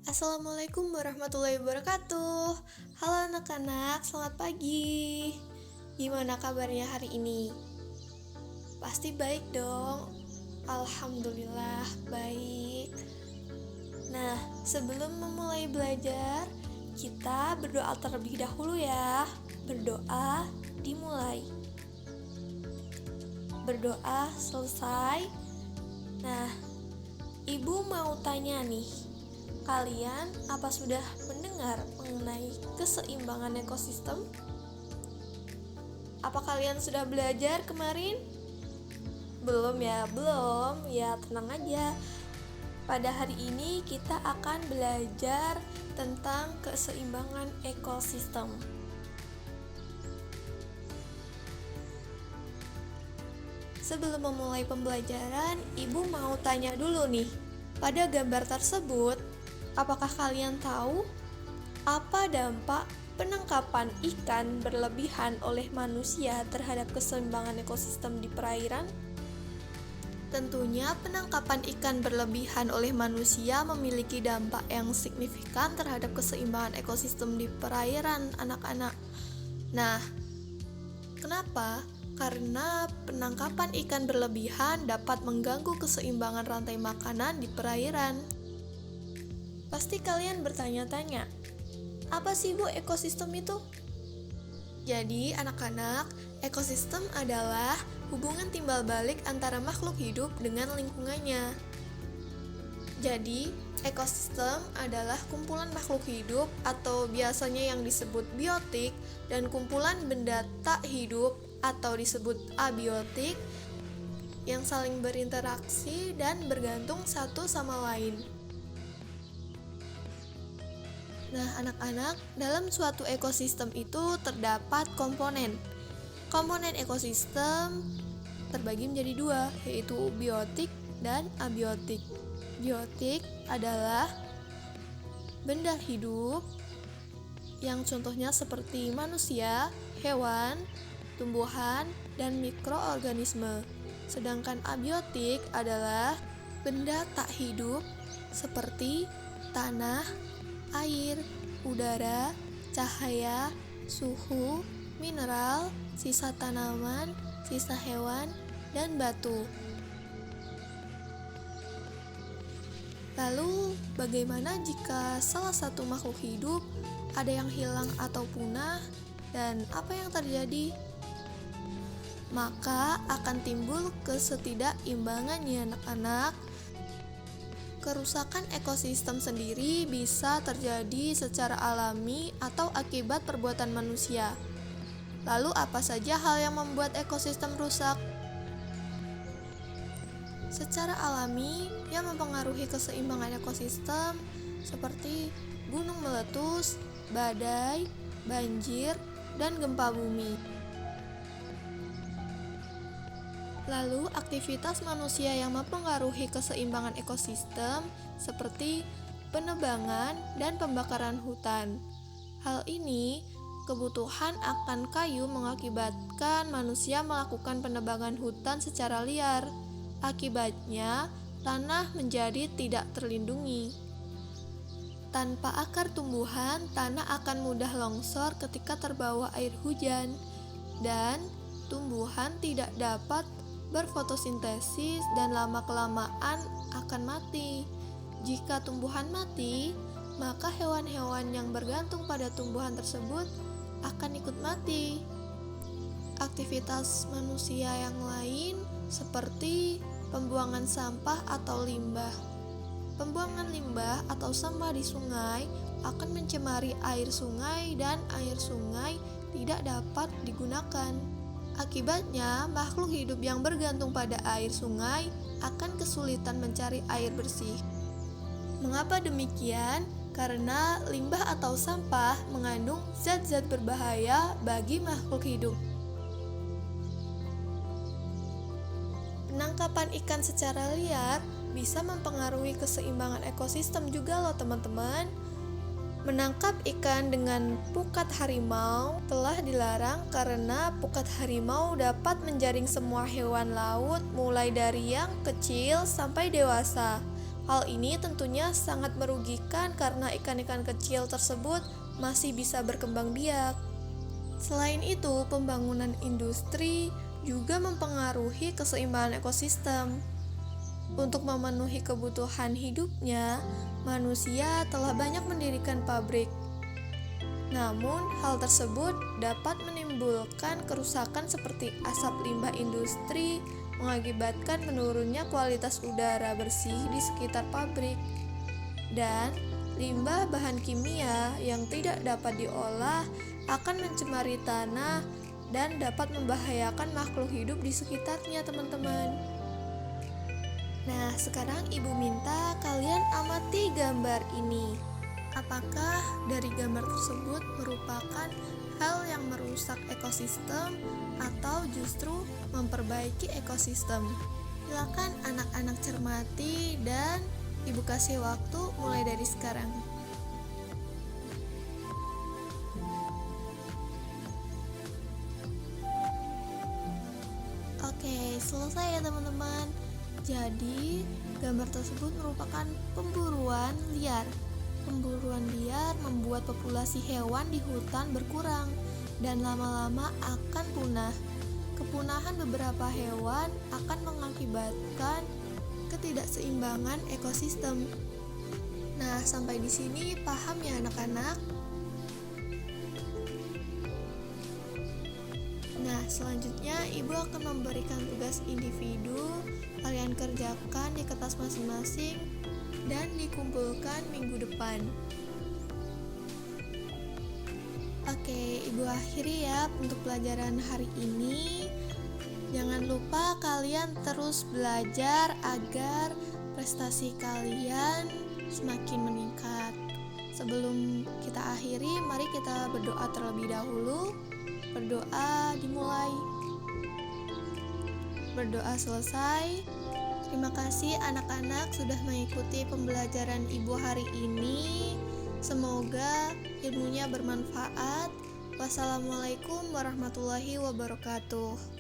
Assalamualaikum warahmatullahi wabarakatuh. Halo anak-anak, selamat pagi. Gimana kabarnya hari ini? Pasti baik dong. Alhamdulillah baik. Nah, sebelum memulai belajar, kita berdoa terlebih dahulu ya. Berdoa dimulai. Berdoa selesai. Nah, Ibu mau tanya nih. Kalian apa sudah mendengar mengenai keseimbangan ekosistem? Apa kalian sudah belajar kemarin? Belum ya, belum. Ya, tenang aja. Pada hari ini kita akan belajar tentang keseimbangan ekosistem. Sebelum memulai pembelajaran, Ibu mau tanya dulu nih. Pada gambar tersebut, apakah kalian tahu apa dampak penangkapan ikan berlebihan oleh manusia terhadap keseimbangan ekosistem di perairan? Tentunya penangkapan ikan berlebihan oleh manusia memiliki dampak yang signifikan terhadap keseimbangan ekosistem di perairan, anak-anak. Nah, kenapa? Karena penangkapan ikan berlebihan dapat mengganggu keseimbangan rantai makanan di perairan. Pasti kalian bertanya-tanya, apa sih Bu ekosistem itu? Jadi anak-anak, ekosistem adalah hubungan timbal balik antara makhluk hidup dengan lingkungannya. Jadi, ekosistem adalah kumpulan makhluk hidup atau biasanya yang disebut biotik dan kumpulan benda tak hidup atau disebut abiotik yang saling berinteraksi dan bergantung satu sama lain. Nah, anak-anak, dalam suatu ekosistem itu terdapat komponen. Komponen ekosistem terbagi menjadi dua, yaitu biotik dan abiotik. Biotik adalah benda hidup yang contohnya seperti manusia, hewan, tumbuhan, dan mikroorganisme. Sedangkan abiotik adalah benda tak hidup seperti tanah, air, udara, cahaya, suhu, mineral, sisa tanaman, sisa hewan, dan batu. Lalu, bagaimana jika salah satu makhluk hidup ada yang hilang atau punah, dan apa yang terjadi? Maka akan timbul ketidakimbangan ya anak-anak. Kerusakan ekosistem sendiri bisa terjadi secara alami atau akibat perbuatan manusia. Lalu apa saja hal yang membuat ekosistem rusak? Secara alami, yang mempengaruhi keseimbangan ekosistem seperti gunung meletus, badai, banjir, dan gempa bumi. Lalu, aktivitas manusia yang mempengaruhi keseimbangan ekosistem seperti penebangan dan pembakaran hutan. Hal ini, kebutuhan akan kayu mengakibatkan manusia melakukan penebangan hutan secara liar. Akibatnya, tanah menjadi tidak terlindungi. Tanpa akar tumbuhan, tanah akan mudah longsor ketika terbawa air hujan, dan tumbuhan tidak dapat berfotosintesis dan lama-kelamaan akan mati. Jika tumbuhan mati, maka hewan-hewan yang bergantung pada tumbuhan tersebut akan ikut mati. Aktivitas manusia yang lain seperti pembuangan sampah atau limbah. Pembuangan limbah atau sampah di sungai akan mencemari air sungai dan air sungai tidak dapat digunakan. Akibatnya, makhluk hidup yang bergantung pada air sungai akan kesulitan mencari air bersih. Mengapa demikian? Karena limbah atau sampah mengandung zat-zat berbahaya bagi makhluk hidup. Penangkapan ikan secara liar bisa mempengaruhi keseimbangan ekosistem juga loh teman-teman. Menangkap ikan dengan pukat harimau telah dilarang karena pukat harimau dapat menjaring semua hewan laut mulai dari yang kecil sampai dewasa. Hal ini tentunya sangat merugikan karena ikan-ikan kecil tersebut masih bisa berkembang biak. Selain itu, pembangunan industri juga mempengaruhi keseimbangan ekosistem. Untuk memenuhi kebutuhan hidupnya, manusia telah banyak mendirikan pabrik. Namun, hal tersebut dapat menimbulkan kerusakan seperti asap limbah industri, mengakibatkan menurunnya kualitas udara bersih di sekitar pabrik. Dan limbah bahan kimia yang tidak dapat diolah akan mencemari tanah dan dapat membahayakan makhluk hidup di sekitarnya, teman-teman. Nah, sekarang Ibu minta kalian amati gambar ini. Apakah dari gambar tersebut merupakan hal yang merusak ekosistem atau justru memperbaiki ekosistem? Silakan anak-anak cermati dan Ibu kasih waktu mulai dari sekarang. Oke, selesai ya teman-teman. Jadi, gambar tersebut merupakan pemburuan liar. Pemburuan liar membuat populasi hewan di hutan berkurang dan lama-lama akan punah. Kepunahan beberapa hewan akan mengakibatkan ketidakseimbangan ekosistem. Nah, sampai di sini paham ya anak-anak? Nah, selanjutnya Ibu akan memberikan tugas individu. Kalian kerjakan di kertas masing-masing dan dikumpulkan minggu depan. Oke, Ibu akhiri ya untuk pelajaran hari ini. Jangan lupa kalian terus belajar agar prestasi kalian semakin meningkat. Sebelum kita akhiri, mari kita berdoa terlebih dahulu. Berdoa dimulai. Berdoa selesai. Terima kasih anak-anak sudah mengikuti pembelajaran Ibu hari ini. Semoga ilmunya bermanfaat. Wassalamualaikum warahmatullahi wabarakatuh.